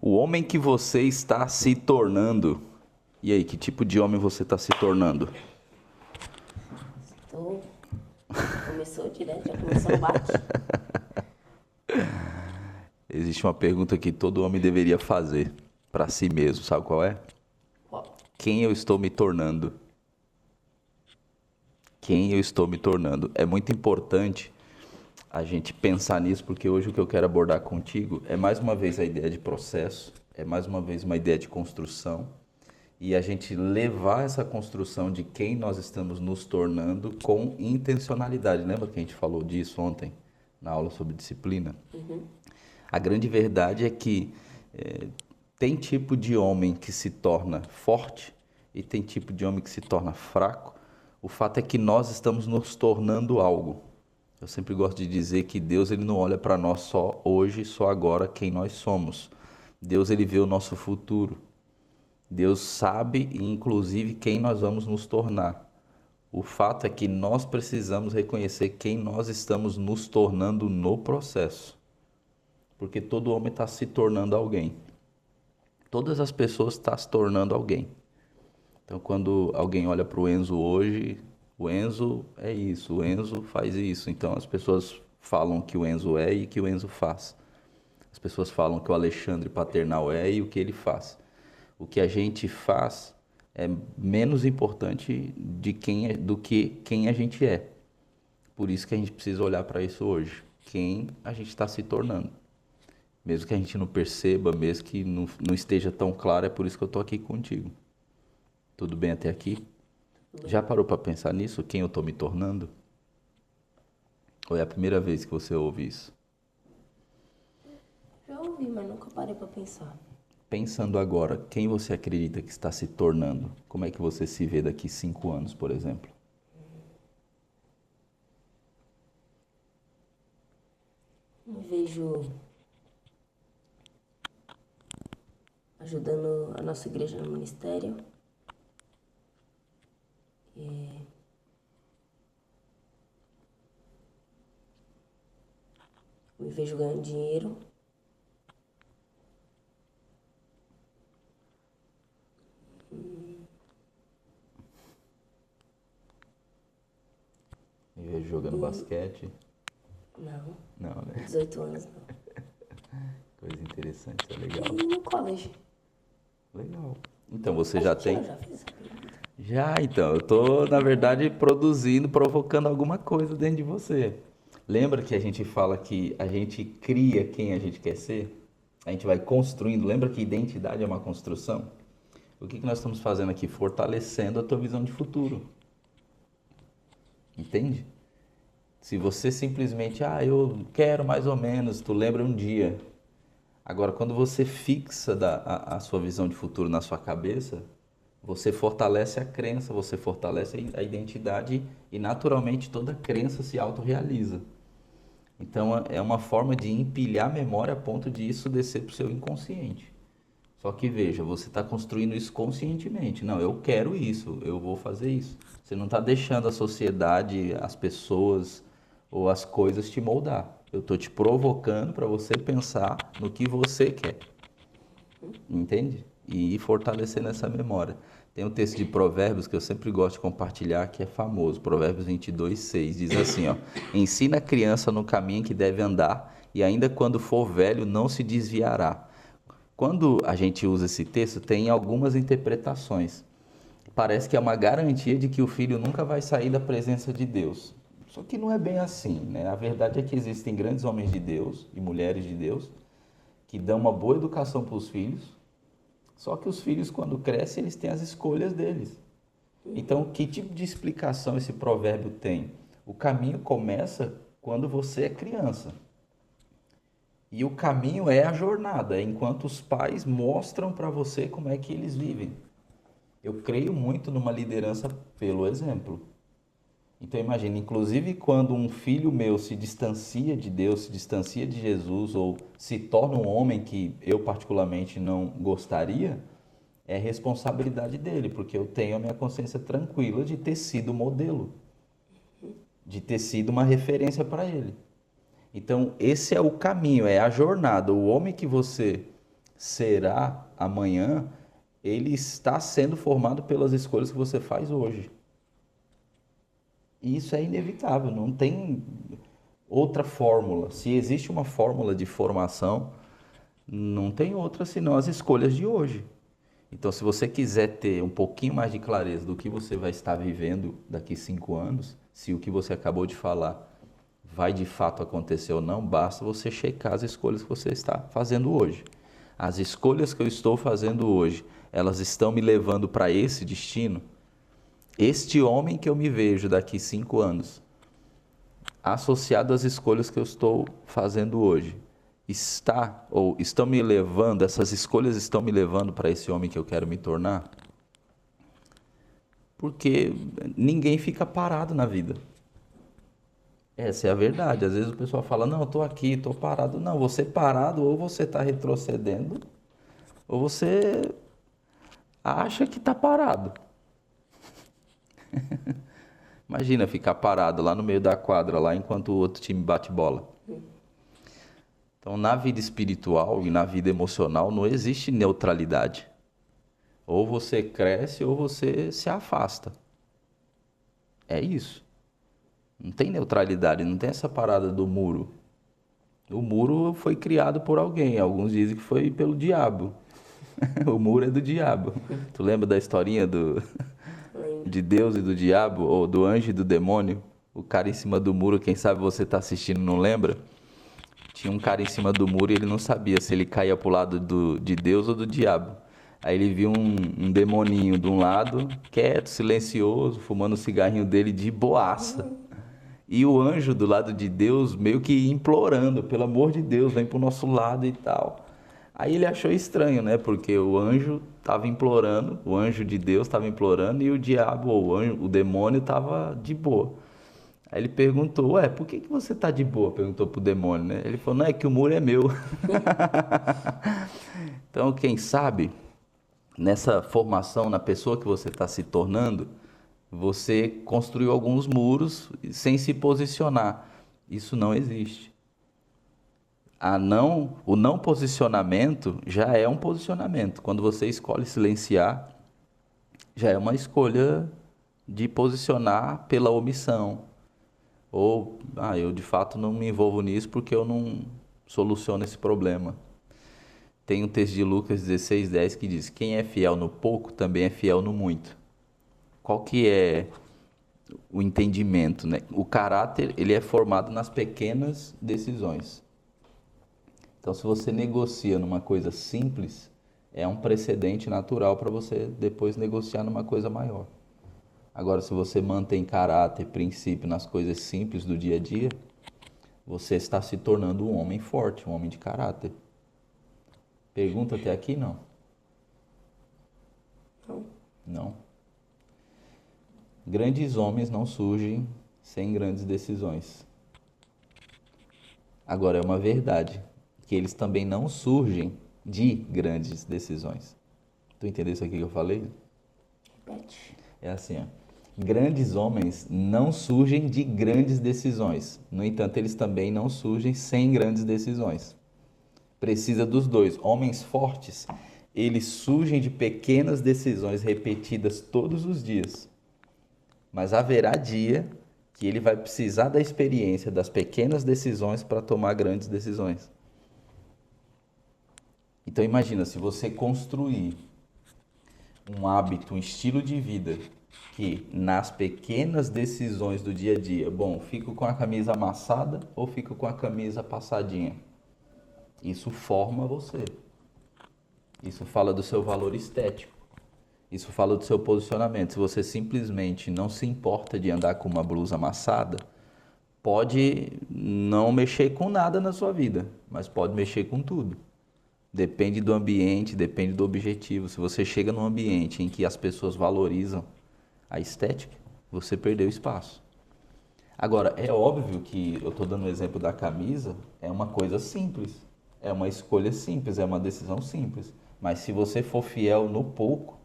O homem que você está se tornando. E aí, que tipo de homem você está se tornando? Já começou direto, já começou no bate. Existe uma pergunta que todo homem deveria fazer para si mesmo, sabe qual é? Ó, Quem eu estou me tornando? Quem eu estou me tornando? É muito importante a gente pensar nisso, porque hoje o que eu quero abordar contigo é mais uma vez a ideia de processo, é mais uma vez uma ideia de construção, e a gente levar essa construção de quem nós estamos nos tornando com intencionalidade. Lembra que a gente falou disso ontem na aula sobre disciplina? A grande verdade é que tem tipo de homem que se torna forte e tem tipo de homem que se torna fraco. O fato é que nós estamos nos tornando algo. Eu sempre gosto de dizer que Deus ele não olha para nós só hoje, só agora quem nós somos. Deus ele vê o nosso futuro. Deus sabe, inclusive, quem nós vamos nos tornar. O fato é que nós precisamos reconhecer quem nós estamos nos tornando no processo. Porque todo homem está se tornando alguém. Todas as pessoas estão se tornando alguém. Então, quando alguém olha para o Enzo hoje, o Enzo é isso, o Enzo faz isso. Então, as pessoas falam que o Enzo é e que o Enzo faz. As pessoas falam que o Alexandre Paternal é e o que ele faz. O que a gente faz é menos importante do que quem a gente é. Por isso que a gente precisa olhar para isso hoje. Quem a gente está se tornando. Mesmo que a gente não perceba, mesmo que não esteja tão claro, é por isso que eu estou aqui contigo. Tudo bem até aqui? Já parou para pensar nisso? Quem eu estou me tornando? Ou é a primeira vez que você ouve isso? já ouvi, mas nunca parei pra pensar. Pensando agora, quem você acredita que está se tornando? Como é que você se vê daqui 5 anos, por exemplo? Me vejo ajudando a nossa igreja no ministério. Me vejo ganhando dinheiro. Me vejo jogando basquete. Não, Não, né? 18 anos não. Coisa interessante, isso é legal. E no college? Legal. Então você já Acho que tem? eu já fiz essa pergunta. Já, então. Eu tô, na verdade, produzindo, provocando alguma coisa dentro de você. Lembra que a gente fala que a gente cria quem a gente quer ser? A gente vai construindo. Lembra que identidade é uma construção? O que nós estamos fazendo aqui? Fortalecendo a tua visão de futuro. Entende? Se você simplesmente, eu quero mais ou menos, tu lembra um dia. Agora, quando você fixa a sua visão de futuro na sua cabeça, você fortalece a crença, você fortalece a identidade e naturalmente toda crença se autorrealiza. Então é uma forma de empilhar a memória a ponto de isso descer para o seu inconsciente. Só que veja, você está construindo isso conscientemente. Não, eu quero isso, eu vou fazer isso. Você não está deixando a sociedade, as pessoas ou as coisas te moldar. Eu estou te provocando para você pensar no que você quer. Entende? E ir fortalecendo essa memória. Tem um texto de Provérbios que eu sempre gosto de compartilhar, que é famoso. Provérbios 22:6 diz assim, ó: ensina a criança no caminho que deve andar, e ainda quando for velho não se desviará. Quando a gente usa esse texto, tem algumas interpretações. Parece que é uma garantia de que o filho nunca vai sair da presença de Deus. Só que não é bem assim, né? A verdade é que existem grandes homens de Deus e mulheres de Deus que dão uma boa educação para os filhos. Só que os filhos, quando crescem, eles têm as escolhas deles. Então, que tipo de explicação esse provérbio tem? O caminho começa quando você é criança. E o caminho é a jornada, é enquanto os pais mostram para você como é que eles vivem. Eu creio muito numa liderança pelo exemplo. Então imagine, inclusive quando um filho meu se distancia de Deus, se distancia de Jesus ou se torna um homem que eu particularmente não gostaria, é responsabilidade dele, porque eu tenho a minha consciência tranquila de ter sido modelo, de ter sido uma referência para ele. Então esse é o caminho, é a jornada. O homem que você será amanhã, ele está sendo formado pelas escolhas que você faz hoje. E isso é inevitável, não tem outra fórmula. Se existe uma fórmula de formação, não tem outra senão as escolhas de hoje. Então, se você quiser ter um pouquinho mais de clareza do que você vai estar vivendo daqui 5 anos, se o que você acabou de falar vai de fato acontecer ou não, basta você checar as escolhas que você está fazendo hoje. As escolhas que eu estou fazendo hoje, elas estão me levando para esse destino? Este homem que eu me vejo daqui 5 anos, associado às escolhas que eu estou fazendo hoje, estão me levando, essas escolhas estão me levando para esse homem que eu quero me tornar? Porque ninguém fica parado na vida. Essa é a verdade. Às vezes o pessoal fala, não, eu estou aqui, estou parado. Não, você parado, ou você está retrocedendo, ou você acha que está parado. Imagina ficar parado lá no meio da quadra, lá enquanto o outro time bate bola. Então, na vida espiritual e na vida emocional não existe neutralidade. Ou você cresce ou você se afasta. É isso. Não tem neutralidade, não tem essa parada do muro. O muro foi criado por alguém, alguns dizem que foi pelo diabo. O muro é do diabo. Tu lembra da historinha de Deus e do diabo, ou do anjo e do demônio? O cara em cima do muro, quem sabe você está assistindo não lembra? Tinha um cara em cima do muro e ele não sabia se ele caía pro lado de Deus ou do diabo. Aí ele viu um demoninho de um lado, quieto, silencioso, fumando o cigarrinho dele de boaça. E o anjo do lado de Deus meio que implorando, pelo amor de Deus, vem pro nosso lado e tal. Aí ele achou estranho, né? Porque o anjo estava implorando, o anjo de Deus estava implorando e o diabo, o demônio, estava de boa. Aí ele perguntou, ué, por que você tá de boa? Perguntou pro demônio, né? Ele falou, não, é que o muro é meu. Então, quem sabe, nessa formação, na pessoa que você está se tornando, você construiu alguns muros sem se posicionar. Isso não existe. O não posicionamento já é um posicionamento. Quando você escolhe silenciar, já é uma escolha de posicionar pela omissão. Ou, eu de fato não me envolvo nisso porque eu não soluciono esse problema. Tem um texto de Lucas 16:10 que diz, quem é fiel no pouco também é fiel no muito. Qual que é o entendimento, né? O caráter, ele é formado nas pequenas decisões. Então, se você negocia numa coisa simples, é um precedente natural para você depois negociar numa coisa maior. Agora, se você mantém caráter, princípio nas coisas simples do dia a dia, você está se tornando um homem forte, um homem de caráter. Pergunta até aqui, não? Não. Grandes homens não surgem sem grandes decisões. Agora, é uma verdade que eles também não surgem de grandes decisões. Tu entendeu isso aqui que eu falei? Repete. É assim, ó. Grandes homens não surgem de grandes decisões. No entanto, eles também não surgem sem grandes decisões. Precisa dos dois. Homens fortes, eles surgem de pequenas decisões repetidas todos os dias. Mas haverá dia que ele vai precisar da experiência das pequenas decisões para tomar grandes decisões. Então imagina, se você construir um hábito, um estilo de vida que nas pequenas decisões do dia a dia, fico com a camisa amassada ou fico com a camisa passadinha? Isso forma você. Isso fala do seu valor estético. Isso fala do seu posicionamento. Se você simplesmente não se importa de andar com uma blusa amassada, pode não mexer com nada na sua vida, mas pode mexer com tudo. Depende do ambiente, depende do objetivo. Se você chega num ambiente em que as pessoas valorizam a estética, você perdeu espaço. Agora, é óbvio que eu estou dando o exemplo da camisa, é uma coisa simples, é uma escolha simples, é uma decisão simples. Mas se você for fiel no pouco,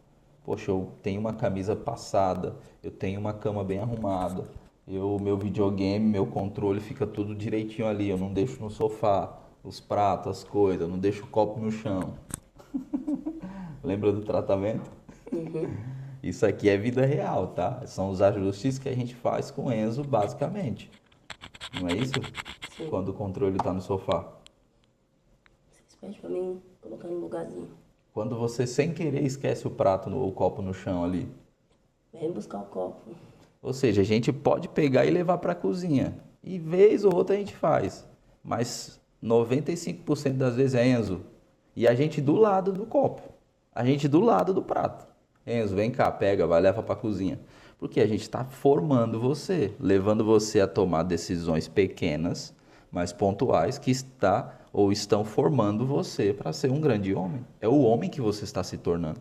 poxa, eu tenho uma camisa passada, eu tenho uma cama bem arrumada, meu videogame, meu controle fica tudo direitinho ali, eu não deixo no sofá os pratos, as coisas, eu não deixo o copo no chão. Lembra do tratamento? Isso aqui é vida real, tá? São os ajustes que a gente faz com o Enzo, basicamente. Não é isso? Sim. Quando o controle tá no sofá. Vocês pedem pra mim colocar no lugarzinho. Quando você, sem querer, esquece o prato ou o copo no chão ali. Vem buscar o copo. Ou seja, a gente pode pegar e levar para a cozinha. E vez ou outra a gente faz. Mas 95% das vezes é Enzo. E a gente do lado do copo. A gente do lado do prato. Enzo, vem cá, pega, vai, leva para a cozinha. Porque a gente está formando você, levando você a tomar decisões pequenas, mas pontuais, que está ou estão formando você para ser um grande homem. É o homem que você está se tornando.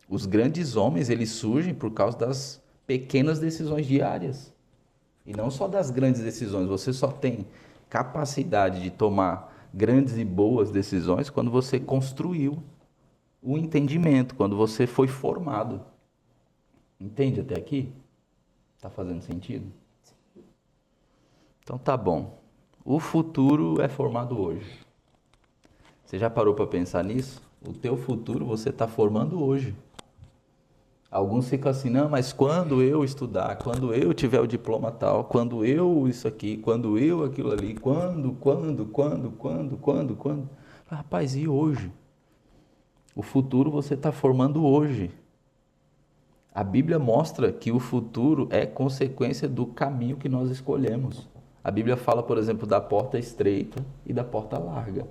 Os grandes homens, eles surgem por causa das pequenas decisões diárias. E não só das grandes decisões. Você só tem capacidade de tomar grandes e boas decisões quando você construiu o entendimento, quando você foi formado. Entende até aqui? Tá fazendo sentido? Então tá bom. O futuro é formado hoje. Você já parou para pensar nisso? O teu futuro você está formando hoje. Alguns ficam assim, não, mas quando eu estudar, quando eu tiver o diploma tal, quando eu isso aqui, quando eu aquilo ali, quando? Rapaz, e hoje? O futuro você está formando hoje. A Bíblia mostra que o futuro é consequência do caminho que nós escolhemos. A Bíblia fala, por exemplo, da porta estreita e da porta larga.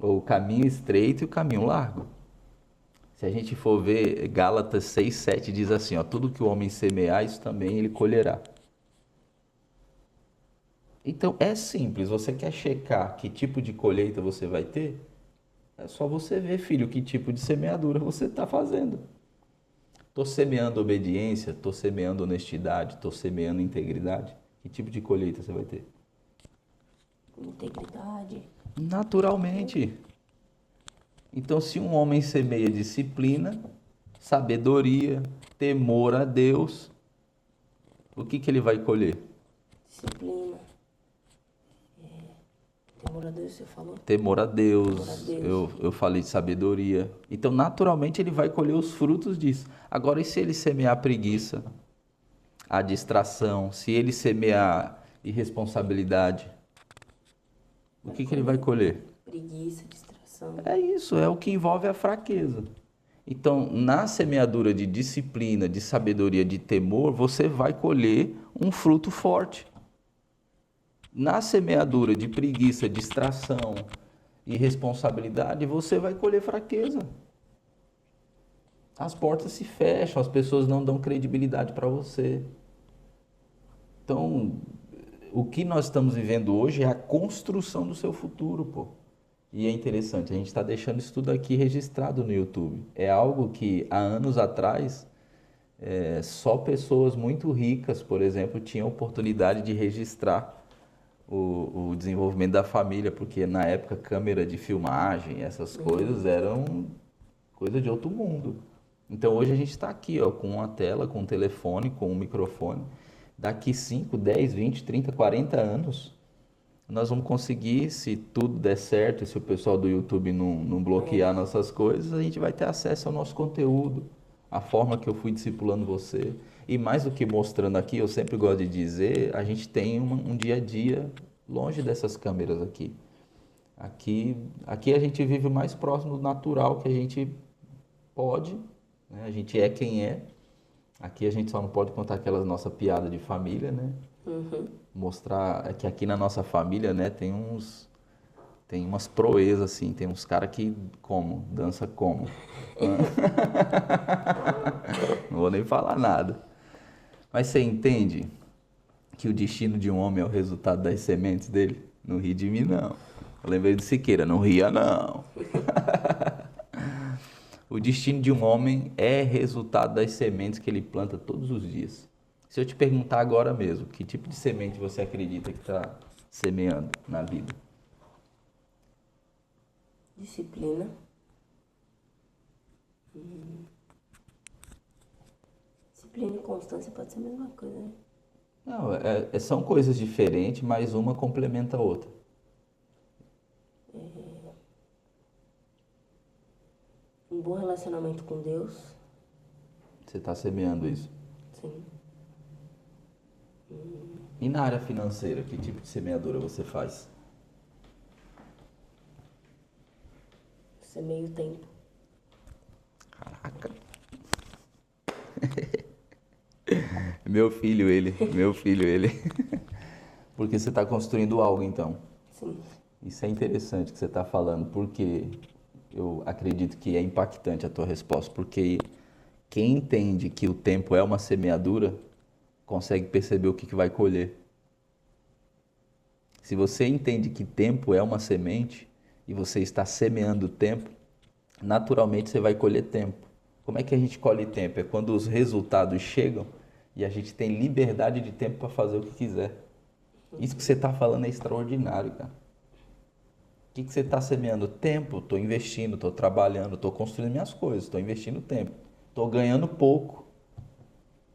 Ou o caminho estreito e o caminho largo. Se a gente for ver, Gálatas 6:7 diz assim, ó, tudo que o homem semear, isso também ele colherá. Então é simples, você quer checar que tipo de colheita você vai ter? É só você ver, filho, que tipo de semeadura você está fazendo. Estou semeando obediência, estou semeando honestidade, estou semeando integridade. Que tipo de colheita você vai ter? Integridade. Naturalmente. Então, se um homem semeia disciplina, sabedoria, temor a Deus, o que ele vai colher? Disciplina. Temor a Deus, você falou? Temor a Deus, Temor a Deus. eu falei de sabedoria. Então, naturalmente, ele vai colher os frutos disso. Agora, e se ele semear a preguiça, a distração, se ele semear irresponsabilidade, o que ele vai colher? Preguiça, distração. É isso, é o que envolve a fraqueza. Então, na semeadura de disciplina, de sabedoria, de temor, você vai colher um fruto forte. Na semeadura de preguiça, distração e responsabilidade, você vai colher fraqueza. As portas se fecham, as pessoas não dão credibilidade para você. Então, o que nós estamos vivendo hoje é a construção do seu futuro, pô. E é interessante, a gente está deixando isso tudo aqui registrado no YouTube. É algo que há anos atrás, só pessoas muito ricas, por exemplo, tinham oportunidade de registrar o desenvolvimento da família, porque na época câmera de filmagem, essas coisas eram coisa de outro mundo. Então hoje a gente está aqui, ó, com uma tela, com um telefone, com um microfone. Daqui 5, 10, 20, 30, 40 anos, nós vamos conseguir, se tudo der certo, e se o pessoal do YouTube não bloquear nossas coisas, a gente vai ter acesso ao nosso conteúdo, a forma que eu fui discipulando você. E mais do que mostrando aqui, eu sempre gosto de dizer, a gente tem um dia a dia longe dessas câmeras aqui. Aqui a gente vive o mais próximo do natural que a gente pode, né? A gente é quem é. Aqui a gente só não pode contar aquelas nossa piada de família, né? Mostrar que aqui na nossa família, né, tem umas proezas assim, tem uns caras que dança como. Não vou nem falar nada. Mas você entende que o destino de um homem é o resultado das sementes dele? Não ri de mim, não. Eu lembrei do Siqueira, não ria, não. O destino de um homem é resultado das sementes que ele planta todos os dias. Se eu te perguntar agora mesmo, que tipo de semente você acredita que está semeando na vida? Disciplina. Disciplina e constância pode ser a mesma coisa, né? Não, são coisas diferentes, mas uma complementa a outra. um bom relacionamento com Deus. Você está semeando isso. Sim. E na área financeira, que tipo de semeadura você faz? Isso é meio tempo. Caraca. Meu filho, ele. Porque você está construindo algo, então. Sim. Isso é interessante que você está falando, porque eu acredito que é impactante a tua resposta, porque quem entende que o tempo é uma semeadura, consegue perceber o que vai colher. Se você entende que tempo é uma semente e você está semeando tempo, naturalmente você vai colher tempo. Como é que a gente colhe tempo? É quando os resultados chegam e a gente tem liberdade de tempo para fazer o que quiser. Isso que você está falando é extraordinário, cara. O que você está semeando? Tempo. Estou investindo, estou trabalhando, estou construindo minhas coisas, estou investindo tempo. Estou ganhando pouco.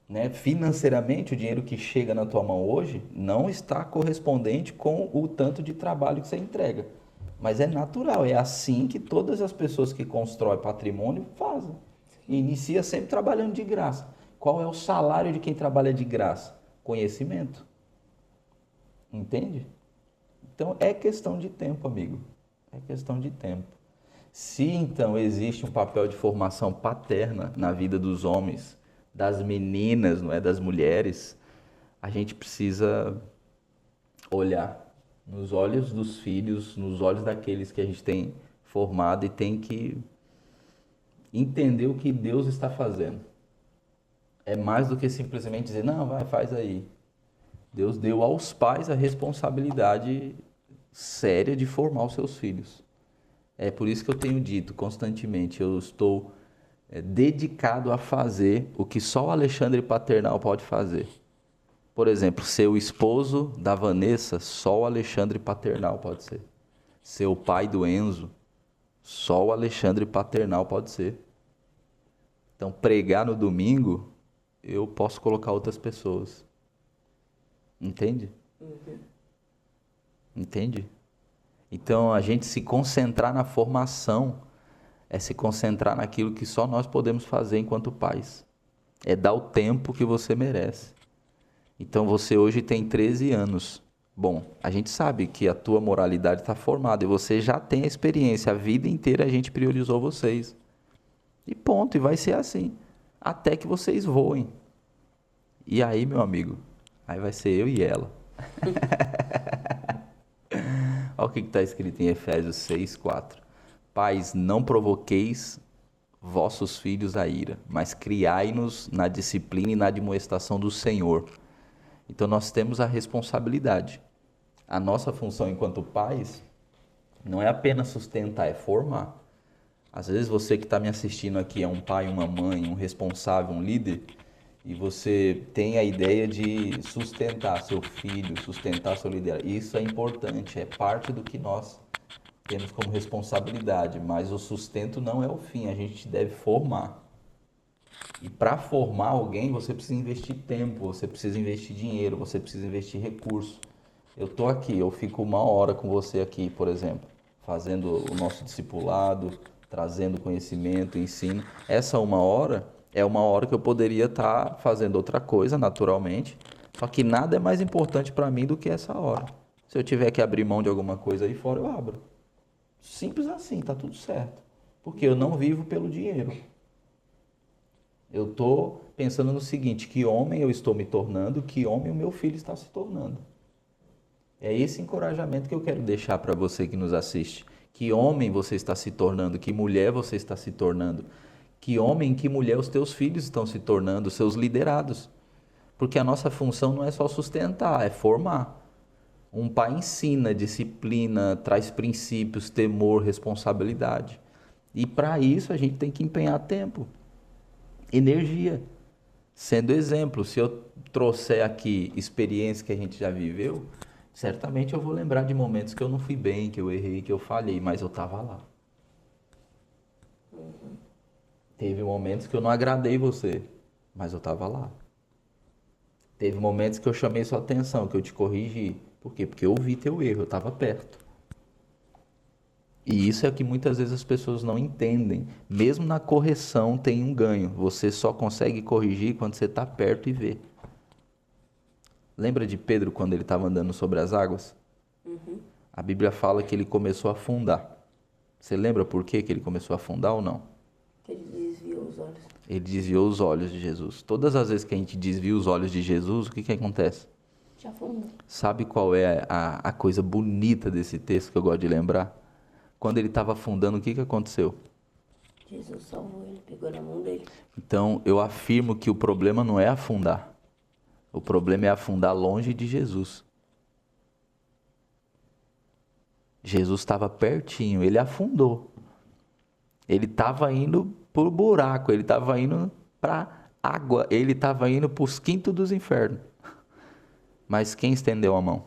Né? Financeiramente, o dinheiro que chega na tua mão hoje não está correspondente com o tanto de trabalho que você entrega. Mas é natural, é assim que todas as pessoas que constroem patrimônio fazem. E inicia sempre trabalhando de graça. Qual é o salário de quem trabalha de graça? Conhecimento. Entende? Então é questão de tempo, amigo. É questão de tempo. Se então existe um papel de formação paterna na vida dos homens, das meninas, não é, das mulheres, a gente precisa olhar nos olhos dos filhos, nos olhos daqueles que a gente tem formado e tem que entender o que Deus está fazendo. É mais do que simplesmente dizer, não, vai, faz aí. Deus deu aos pais a responsabilidade séria de formar os seus filhos. É por isso que eu tenho dito constantemente, eu estou dedicado a fazer o que só o Alexandre Paternal pode fazer. Por exemplo, ser o esposo da Vanessa, só o Alexandre Paternal pode ser. Ser o pai do Enzo, só o Alexandre Paternal pode ser. Então, pregar no domingo, eu posso colocar outras pessoas. Entende? Entende? Então, a gente se concentrar na formação é se concentrar naquilo que só nós podemos fazer enquanto pais. É dar o tempo que você merece. Então, você hoje tem 13 anos. Bom, a gente sabe que a tua moralidade está formada e você já tem a experiência. A vida inteira a gente priorizou vocês. E ponto, e vai ser assim. Até que vocês voem. E aí, meu amigo, aí vai ser eu e ela. Olha o que está escrito em Efésios 6:4. Pais, não provoqueis vossos filhos a ira, mas criai-nos na disciplina e na admoestação do Senhor. Então nós temos a responsabilidade. A nossa função enquanto pais não é apenas sustentar, é formar. Às vezes você que está me assistindo aqui é um pai, uma mãe, um responsável, um líder, e você tem a ideia de sustentar seu filho, sustentar seu liderança. Isso é importante, é parte do que nós temos como responsabilidade, mas o sustento não é o fim, a gente deve formar. E para formar alguém, você precisa investir tempo, você precisa investir dinheiro, você precisa investir recurso. Eu estou aqui, eu fico 1 hora com você aqui, por exemplo, fazendo o nosso discipulado, trazendo conhecimento, ensino. Essa 1 hora é 1 hora que eu poderia estar fazendo outra coisa, naturalmente, só que nada é mais importante para mim do que essa hora. Se eu tiver que abrir mão de alguma coisa aí fora, eu abro. Simples assim, tá tudo certo. Porque eu não vivo pelo dinheiro. Eu estou pensando no seguinte, que homem eu estou me tornando, que homem o meu filho está se tornando. É esse encorajamento que eu quero deixar para você que nos assiste. Que homem você está se tornando, que mulher você está se tornando. Que homem, que mulher os teus filhos estão se tornando, seus liderados. Porque a nossa função não é só sustentar, é formar. Um pai ensina, disciplina, traz princípios, temor, responsabilidade. E para isso a gente tem que empenhar tempo, energia. Sendo exemplo, se eu trouxer aqui experiências que a gente já viveu, certamente eu vou lembrar de momentos que eu não fui bem, que eu errei, que eu falhei, mas eu estava lá. Teve momentos que eu não agradei você, mas eu estava lá. Teve momentos que eu chamei sua atenção, que eu te corrigi. Por quê? Porque eu vi teu erro, eu estava perto. E isso é o que muitas vezes as pessoas não entendem. Mesmo na correção tem um ganho. Você só consegue corrigir quando você está perto e vê. Lembra de Pedro quando ele estava andando sobre as águas? A Bíblia fala que ele começou a afundar. Você lembra por que ele começou a afundar ou não? Que ele desviou os olhos. Ele desviou os olhos de Jesus. Todas as vezes que a gente desvia os olhos de Jesus, o que acontece? Já afundou. Sabe qual é a coisa bonita desse texto que eu gosto de lembrar? Quando ele estava afundando, o que aconteceu? Jesus salvou ele, pegou na mão dele. Então, eu afirmo que o problema não é afundar. O problema é afundar longe de Jesus. Jesus estava pertinho, ele afundou. Ele estava indo para o buraco, ele estava indo para a água, ele estava indo para os quintos dos infernos. Mas quem estendeu a mão?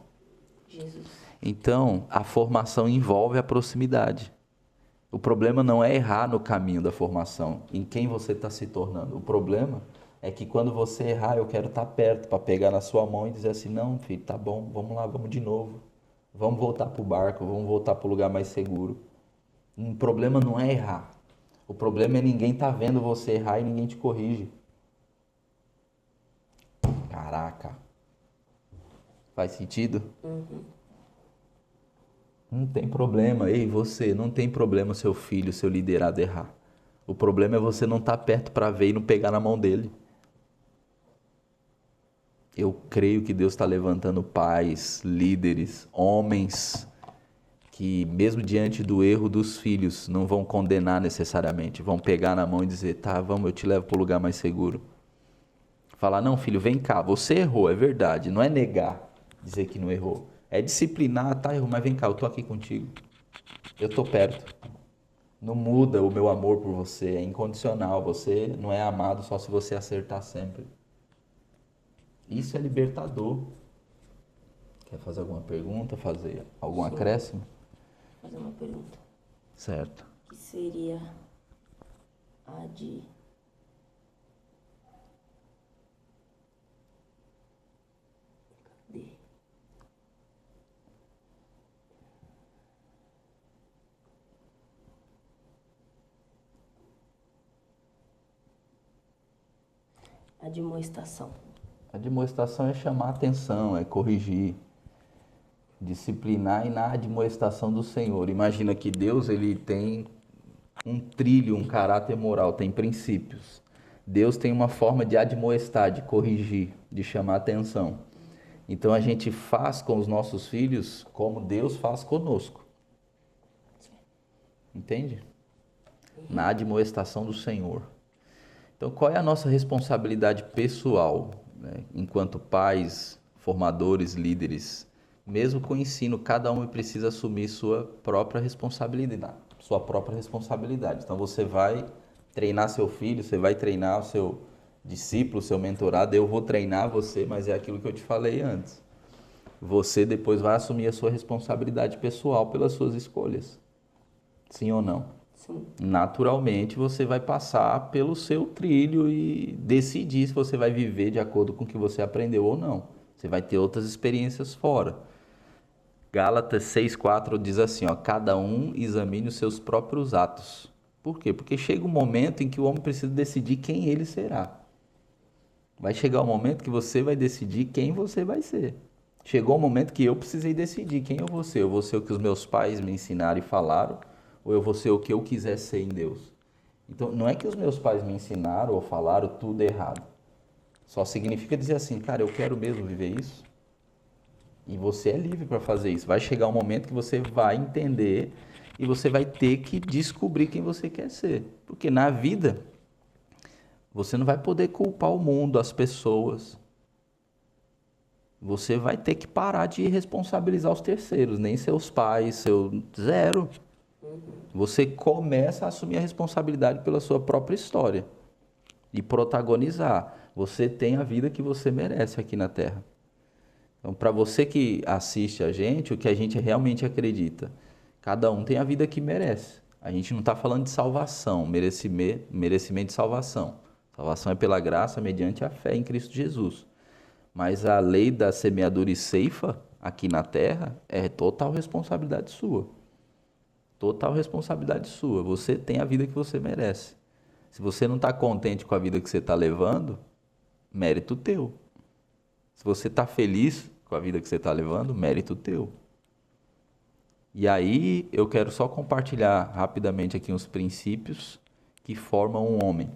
Jesus. Então, a formação envolve a proximidade. O problema não é errar no caminho da formação, em quem você está se tornando. O problema é que quando você errar, eu quero estar perto para pegar na sua mão e dizer assim, não, filho, tá bom, vamos lá, vamos de novo. Vamos voltar para o barco, vamos voltar para o lugar mais seguro. O problema não é errar. O problema é ninguém tá vendo você errar e ninguém te corrige. Caraca. Faz sentido? Não tem problema. Ei, você, não tem problema seu filho, seu liderado errar. O problema é você não estar perto para ver e não pegar na mão dele. Eu creio que Deus está levantando pais, líderes, homens que mesmo diante do erro dos filhos não vão condenar necessariamente, vão pegar na mão e dizer, tá, vamos, eu te levo para o lugar mais seguro. Falar, não filho, vem cá, você errou, é verdade, não é negar, dizer que não errou. É disciplinar, tá, errou, mas vem cá, eu tô aqui contigo. Eu tô perto. Não muda o meu amor por você, é incondicional, você não é amado só se você acertar sempre. Isso é libertador. Quer fazer alguma pergunta, fazer algum acréscimo? Vou fazer uma pergunta. Certo. Que seria a de... Cadê? A demonstração. A demonstração é chamar a atenção, é corrigir, disciplinar e na admoestação do Senhor. Imagina que Deus ele tem um trilho, um caráter moral, tem princípios. Deus tem uma forma de admoestar, de corrigir, de chamar a atenção. Então a gente faz com os nossos filhos como Deus faz conosco. Entende? Na admoestação do Senhor. Então, qual é a nossa responsabilidade pessoal, né? Enquanto pais, formadores, líderes? Mesmo com o ensino, cada um precisa assumir sua própria responsabilidade. Então, você vai treinar seu filho, você vai treinar o seu discípulo, o seu mentorado. Eu vou treinar você, mas é aquilo que eu te falei antes. Você depois vai assumir a sua responsabilidade pessoal pelas suas escolhas. Sim ou não? Sim. Naturalmente você vai passar pelo seu trilho e decidir se você vai viver de acordo com o que você aprendeu ou não. Você vai ter outras experiências fora. Gálatas 6,4 diz assim, ó, cada um examine os seus próprios atos. Por quê? Porque chega um momento em que o homem precisa decidir quem ele será. Vai chegar o momento que você vai decidir quem você vai ser. Chegou o momento que eu precisei decidir quem eu vou ser. Eu vou ser o que os meus pais me ensinaram e falaram, ou eu vou ser o que eu quiser ser em Deus. Então, não é que os meus pais me ensinaram ou falaram tudo errado. Só significa dizer assim, cara, eu quero mesmo viver isso. E você é livre para fazer isso. Vai chegar um momento que você vai entender e você vai ter que descobrir quem você quer ser. Porque na vida, você não vai poder culpar o mundo, as pessoas. Você vai ter que parar de responsabilizar os terceiros, nem seus pais, seu zero. Você começa a assumir a responsabilidade pela sua própria história e protagonizar. Você tem a vida que você merece aqui na Terra. Então, para você que assiste a gente, o que a gente realmente acredita, cada um tem a vida que merece. A gente não está falando de salvação, merecimento de salvação. Salvação é pela graça mediante a fé em Cristo Jesus. Mas a lei da semeadura e ceifa aqui na Terra é total responsabilidade sua. Total responsabilidade sua. Você tem a vida que você merece. Se você não está contente com a vida que você está levando, mérito teu. Se você está feliz com a vida que você está levando, mérito teu. E aí eu quero só compartilhar rapidamente aqui uns princípios que formam um homem.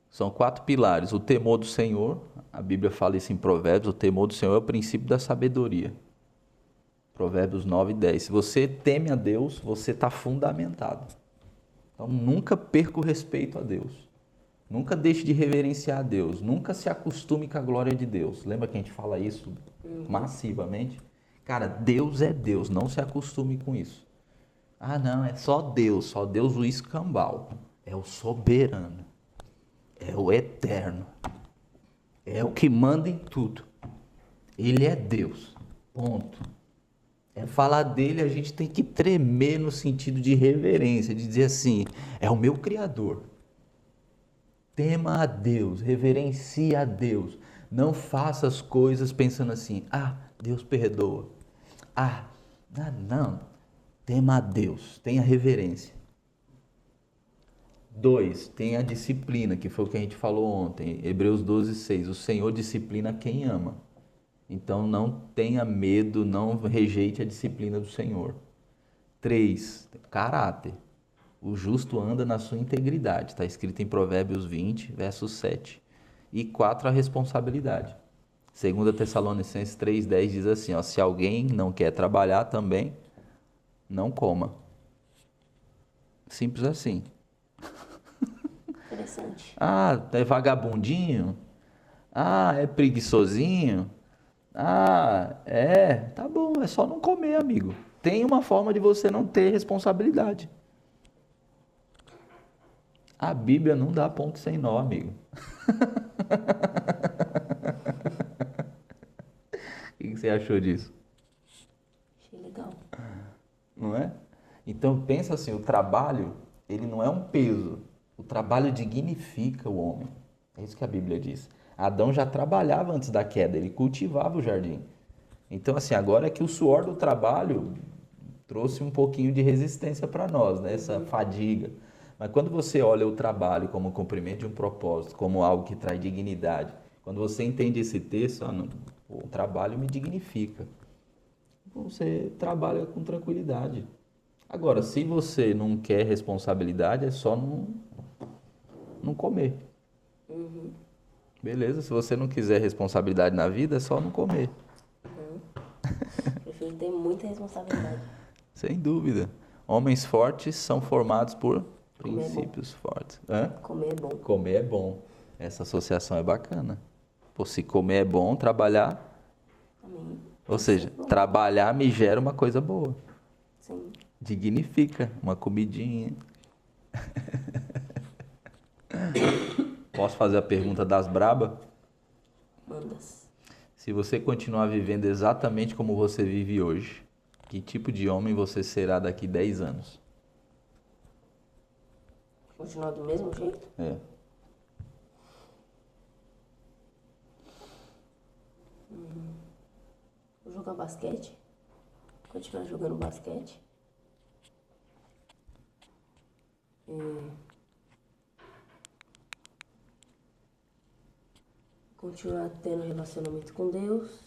São 4 pilares. O temor do Senhor, a Bíblia fala isso em Provérbios, o temor do Senhor é o princípio da sabedoria. Provérbios 9 e 10. Se você teme a Deus, você está fundamentado. Então nunca perca o respeito a Deus. Nunca deixe de reverenciar a Deus. Nunca se acostume com a glória de Deus. Lembra que a gente fala isso massivamente? Cara, Deus é Deus. Não se acostume com isso. Ah, não, é só Deus o escambau. É o soberano. É o eterno. É o que manda em tudo. Ele é Deus. Ponto. É falar dele, a gente tem que tremer no sentido de reverência, de dizer assim, é o meu Criador. Tema a Deus, reverencie a Deus. Não faça as coisas pensando assim, Deus perdoa. Não. Tema a Deus, tenha reverência. 2, tenha a disciplina, que foi o que a gente falou ontem, Hebreus 12, 6. O Senhor disciplina quem ama. Então não tenha medo, não rejeite a disciplina do Senhor. 3, caráter. O justo anda na sua integridade. Está escrito em Provérbios 20, verso 7. E 4, a responsabilidade. 2 Tessalonicenses 3,10 diz assim, se alguém não quer trabalhar também, não coma. Simples assim. Interessante. É vagabundinho? É preguiçosinho? Tá bom, é só não comer, amigo. Tem uma forma de você não ter responsabilidade. A Bíblia não dá ponto sem nó, amigo. O que você achou disso? Achei legal. Não é? Então pensa assim, o trabalho, ele não é um peso. O trabalho dignifica o homem. É isso que a Bíblia diz. Adão já trabalhava antes da queda, ele cultivava o jardim. Então assim, agora é que o suor do trabalho trouxe um pouquinho de resistência para nós, né? Essa fadiga. Mas quando você olha o trabalho como cumprimento de um propósito, como algo que traz dignidade, quando você entende esse texto, o trabalho me dignifica. Você trabalha com tranquilidade. Agora, se você não quer responsabilidade, é só não comer. Beleza? Se você não quiser responsabilidade na vida, é só não comer. Prefiro ter muita responsabilidade. Sem dúvida. Homens fortes são formados por Comer princípios fortes. Comer é bom. Comer é bom. Essa associação é bacana. Se comer é bom, trabalhar... Também. Ou seja, trabalhar me gera uma coisa boa. Sim. Dignifica uma comidinha. Posso fazer a pergunta das braba? Mandas. Se você continuar vivendo exatamente como você vive hoje, que tipo de homem você será daqui 10 anos? Continuar do mesmo jeito? Vou jogar basquete. Continuar jogando basquete. Continuar tendo relacionamento com Deus.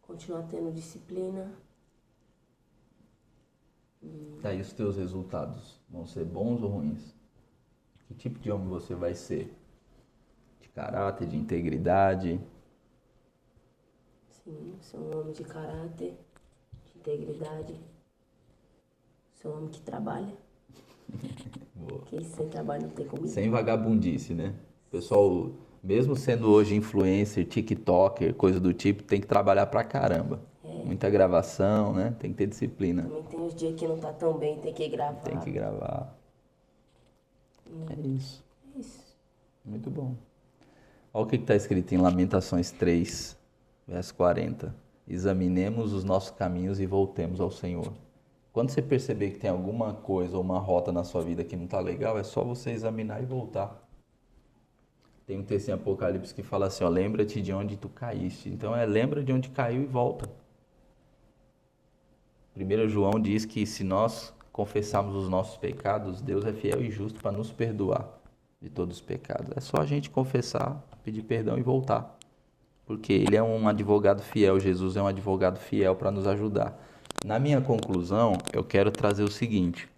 Continuar tendo disciplina. Daí os teus resultados vão ser bons ou ruins? Que tipo de homem você vai ser? De caráter, de integridade? Sim, ser um homem de caráter, de integridade. Ser um homem que trabalha. Porque sem trabalho não tem comida. Sem vagabundice, né? O pessoal, mesmo sendo hoje influencer, tiktoker, coisa do tipo, tem que trabalhar pra caramba. Muita gravação, né? Tem que ter disciplina. Também tem os dias que não tá tão bem, tem que gravar. Tem que gravar. É isso. É isso. Muito bom. Olha o que está escrito em Lamentações 3, verso 40. Examinemos os nossos caminhos e voltemos ao Senhor. Quando você perceber que tem alguma coisa ou uma rota na sua vida que não está legal, é só você examinar e voltar. Tem um texto em Apocalipse que fala assim, lembra-te de onde tu caíste. Então lembra de onde caiu e volta. 1 João diz que se nós confessarmos os nossos pecados, Deus é fiel e justo para nos perdoar de todos os pecados. É só a gente confessar, pedir perdão e voltar. Porque Ele é um advogado fiel, Jesus é um advogado fiel para nos ajudar. Na minha conclusão, eu quero trazer o seguinte: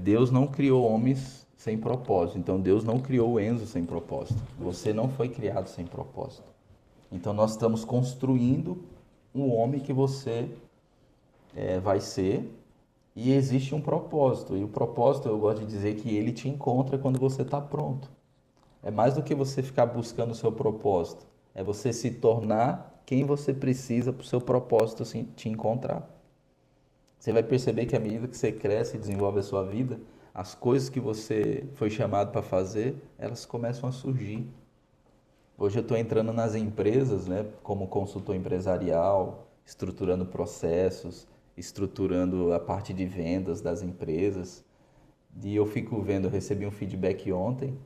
Deus não criou homens sem propósito, então Deus não criou o Enzo sem propósito. Você não foi criado sem propósito. Então nós estamos construindo um homem que você vai ser, e existe um propósito. E o propósito, eu gosto de dizer que ele te encontra quando você está pronto. É mais do que você ficar buscando o seu propósito. É você se tornar quem você precisa para o seu propósito assim, te encontrar. Você vai perceber que à medida que você cresce e desenvolve a sua vida, as coisas que você foi chamado para fazer, elas começam a surgir. Hoje eu estou entrando nas empresas, né, como consultor empresarial, estruturando processos, estruturando a parte de vendas das empresas. E eu fico vendo, eu recebi um feedback ontem,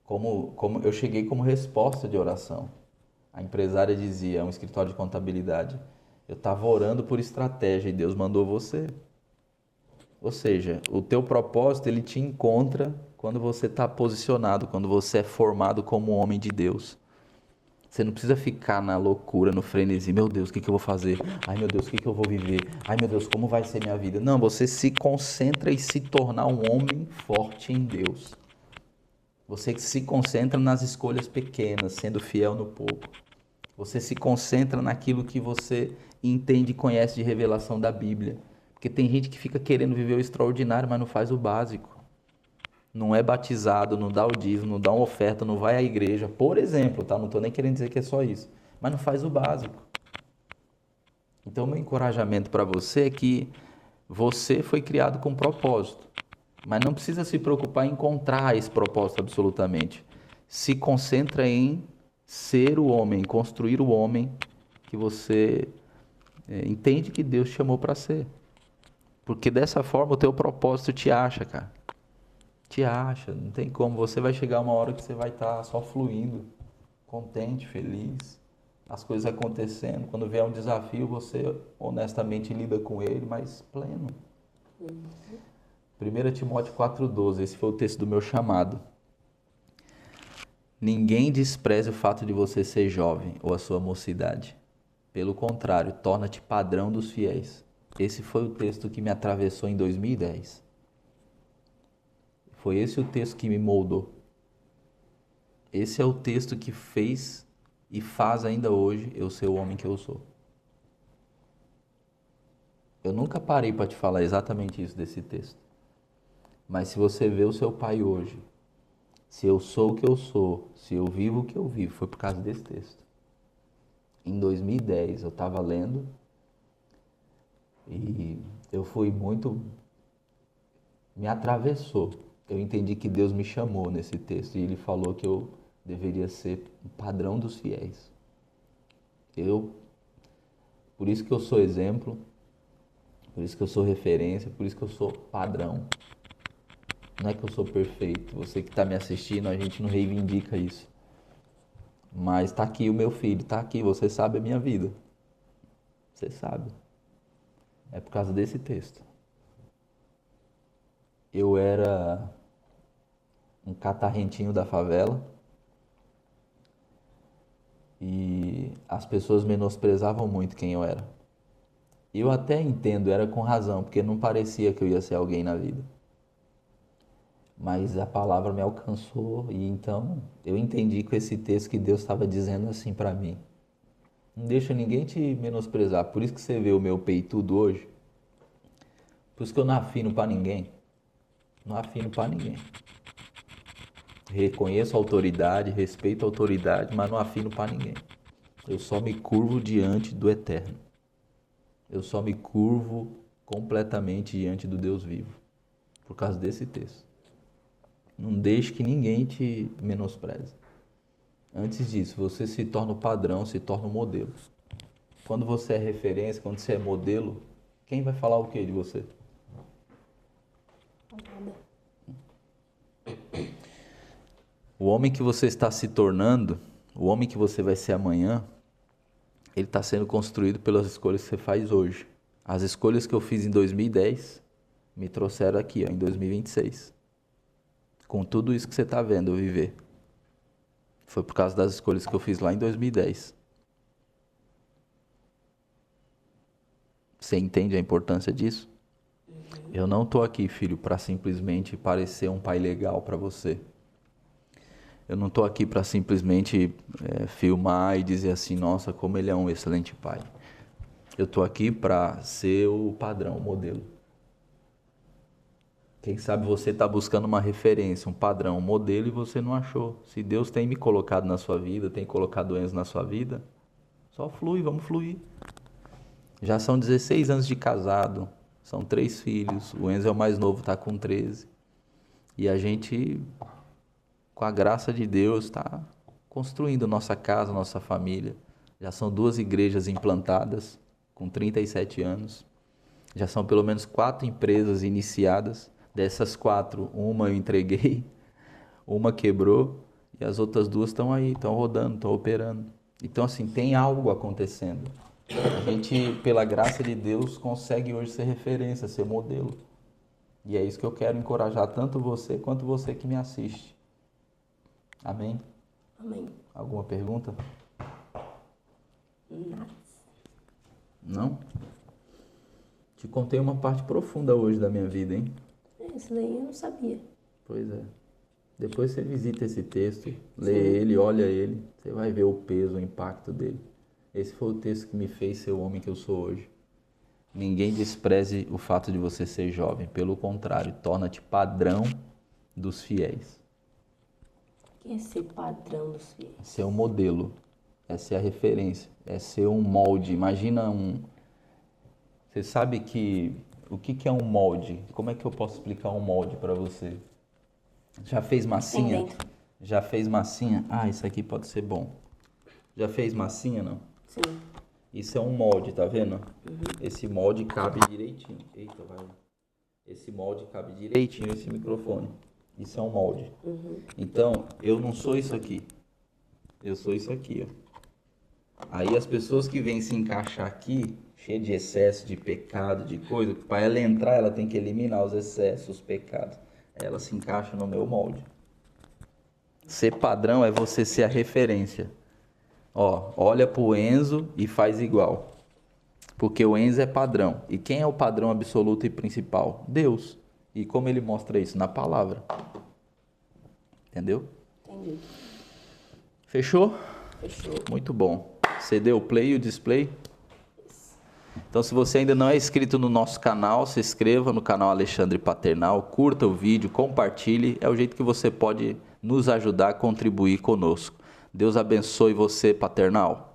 como eu cheguei como resposta de oração. A empresária dizia, um escritório de contabilidade, eu estava orando por estratégia e Deus mandou você. Ou seja, o teu propósito, ele te encontra quando você está posicionado, quando você é formado como homem de Deus. Você não precisa ficar na loucura, no frenesi. Meu Deus, o que eu vou fazer? Ai, meu Deus, o que eu vou viver? Ai, meu Deus, como vai ser minha vida? Não, você se concentra em se tornar um homem forte em Deus. Você se concentra nas escolhas pequenas, sendo fiel no pouco. Você se concentra naquilo que você entende e conhece de revelação da Bíblia. Porque tem gente que fica querendo viver o extraordinário, mas não faz o básico. Não é batizado, não dá o dízimo, não dá uma oferta, não vai à igreja, por exemplo, tá? Não estou nem querendo dizer que é só isso, mas não faz o básico. Então, meu encorajamento para você é que você foi criado com propósito, mas não precisa se preocupar em encontrar esse propósito absolutamente. Se concentra em ser o homem, em construir o homem que você entende que Deus te chamou para ser. Porque dessa forma o teu propósito te acha, cara. Te acha, não tem como. Você vai chegar uma hora que você vai estar só fluindo, contente, feliz, as coisas acontecendo. Quando vier um desafio, você honestamente lida com ele, mas pleno. 1 Timóteo 4,12, esse foi o texto do meu chamado. Ninguém despreze o fato de você ser jovem ou a sua mocidade. Pelo contrário, torna-te padrão dos fiéis. Esse foi o texto que me atravessou em 2010. Foi esse o texto que me moldou. Esse é o texto que fez e faz ainda hoje eu ser o homem que eu sou. Eu nunca parei para te falar exatamente isso desse texto. Mas se você vê o seu pai hoje, se eu sou o que eu sou, se eu vivo o que eu vivo, foi por causa desse texto. Em 2010 eu estava lendo e eu fui muito... me atravessou. Eu entendi que Deus me chamou nesse texto e Ele falou que eu deveria ser um padrão dos fiéis. Por isso que eu sou exemplo, por isso que eu sou referência, por isso que eu sou padrão. Não é que eu sou perfeito, você que está me assistindo, a gente não reivindica isso. Mas está aqui o meu filho, está aqui, você sabe a minha vida. Você sabe. É por causa desse texto. Eu era um catarrentinho da favela e as pessoas menosprezavam muito quem eu era. Eu até entendo, era com razão, porque não parecia que eu ia ser alguém na vida. Mas a palavra me alcançou e então eu entendi com esse texto que Deus estava dizendo assim para mim. Não deixa ninguém te menosprezar, por isso que você vê o meu peitudo hoje. Por isso que eu não afino para ninguém. Não afino para ninguém. Reconheço a autoridade, respeito a autoridade, mas não afino para ninguém. Eu só me curvo diante do Eterno. Eu só me curvo completamente diante do Deus vivo. Por causa desse texto. Não deixe que ninguém te menospreze. Antes disso, você se torna o padrão, se torna o modelo. Quando você é referência, quando você é modelo, quem vai falar o que de você? O homem que você está se tornando, o homem que você vai ser amanhã, ele está sendo construído pelas escolhas que você faz hoje. As escolhas que eu fiz em 2010 me trouxeram aqui, ó, em 2026. Com tudo isso que você está vendo eu viver. Foi por causa das escolhas que eu fiz lá em 2010. Você entende a importância disso? Eu não estou aqui, filho, para simplesmente parecer um pai legal para você. Eu não estou aqui para simplesmente filmar e dizer assim, nossa, como ele é um excelente pai. Eu estou aqui para ser o padrão, o modelo. Quem sabe você está buscando uma referência, um padrão, um modelo e você não achou. Se Deus tem me colocado na sua vida, tem colocado o Enzo na sua vida, só flui, vamos fluir. Já são 16 anos de casado, são 3 filhos, o Enzo é o mais novo, está com 13. E a gente, com a graça de Deus, está construindo nossa casa, nossa família. Já são 2 igrejas implantadas, com 37 anos. Já são pelo menos 4 empresas iniciadas. Dessas 4, uma eu entreguei, uma quebrou e as outras 2 estão aí, estão rodando, estão operando. Então, assim, tem algo acontecendo. A gente, pela graça de Deus, consegue hoje ser referência, ser modelo. E é isso que eu quero encorajar tanto você quanto você que me assiste. Amém? Amém. Alguma pergunta? Nada. Não? Te contei uma parte profunda hoje da minha vida, hein? Isso daí eu não sabia. Pois é. Depois você visita esse texto, lê ele, olha ele, você vai ver o peso, o impacto dele. Esse foi o texto que me fez ser o homem que eu sou hoje. Ninguém despreze o fato de você ser jovem, pelo contrário, torna-te padrão dos fiéis. O que é ser padrão dos fiéis? Ser um modelo, é ser a referência, é ser um molde. Imagina Você sabe que o que é um molde? Como é que eu posso explicar um molde para você? Já fez massinha? Tem dentro. Já fez massinha? Ah, isso aqui pode ser bom. Já fez massinha, não? Sim. Isso é um molde, tá vendo? Esse molde cabe direitinho. Eita, vai. Esse molde cabe direitinho nesse microfone. Isso é um molde. Então, eu não sou isso aqui. Eu sou isso aqui, ó. Aí as pessoas que vêm se encaixar aqui, cheia de excesso, de pecado, de coisa, para ela entrar, ela tem que eliminar os excessos, os pecados. Ela se encaixa no meu molde. Ser padrão é você ser a referência. Ó, olha pro Enzo e faz igual. Porque o Enzo é padrão. E quem é o padrão absoluto e principal? Deus. E como ele mostra isso? Na palavra. Entendeu? Entendi. Fechou? Fechou. Muito bom. Você deu o play e o display? Então, se você ainda não é inscrito no nosso canal, se inscreva no canal Alexandre Paternal, curta o vídeo, compartilhe. É o jeito que você pode nos ajudar a contribuir conosco. Deus abençoe você, Paternal.